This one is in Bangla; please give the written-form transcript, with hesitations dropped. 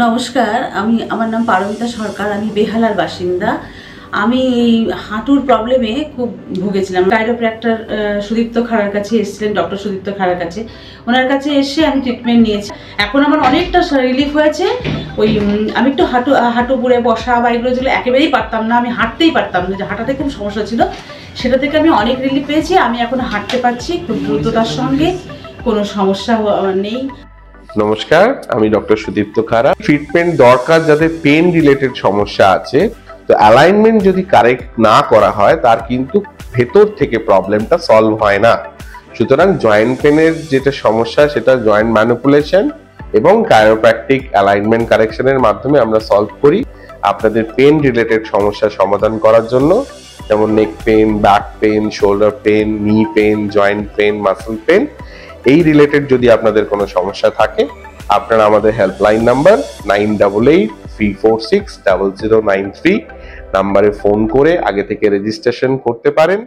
নমস্কার, আমার নাম পারমিতা সরকার। আমি বেহালার বাসিন্দা। আমি এই হাঁটুর প্রবলেমে খুব ভুগেছিলাম। কাইরোপ্র্যাক্টর সুদীপ্ত খাড়ার কাছে এসেছিলেন, ডক্টর সুদীপ্ত খাড়ার কাছে। ওনার কাছে এসে আমি ট্রিটমেন্ট নিয়েছি। এখন আমার অনেকটা রিলিফ হয়েছে। আমি একটু হাঁটু পুড়ে বসা বা এগুলো যেগুলো একেবারেই পারতাম না, আমি হাঁটতেই পারতাম না, যে হাঁটাতে খুব সমস্যা ছিল, সেটা থেকে আমি অনেক রিলিফ পেয়েছি। আমি এখন হাঁটতে পারছি খুব দ্রুততার সঙ্গে, কোনো সমস্যা নেই। নমস্কার, আমি ডক্টর সুদীপ্ত খাড়া। ট্রিটমেন্ট দরকার যাদের পেন রিলেটেড সমস্যা আছে, তো অ্যালাইনমেন্ট যদি কারেক্ট না করা হয় তার কিন্তু ভেতর থেকে প্রবলেমটা সলভ হয় না। সুতরাং জয়েন্ট পেনের যেটা সমস্যা সেটা জয়েন্ট ম্যানিপুলেশন এবং কায়োপ্র্যাকটিক অ্যালাইনমেন্ট কারেকশনের মাধ্যমে আমরা সলভ করি। আপনাদের পেন রিলেটেড সমস্যা সমাধান করার জন্য, যেমন neck pain, back pain, shoulder pain, knee pain, joint pain, muscle pain, এই রিলেটেড যদি আপনাদের কোনো সমস্যা থাকে, আপনারা আমাদের হেল্পলাইন নাম্বার 9883460093 নাম্বারে ফোন করে আগে থেকে রেজিস্ট্রেশন করতে পারেন।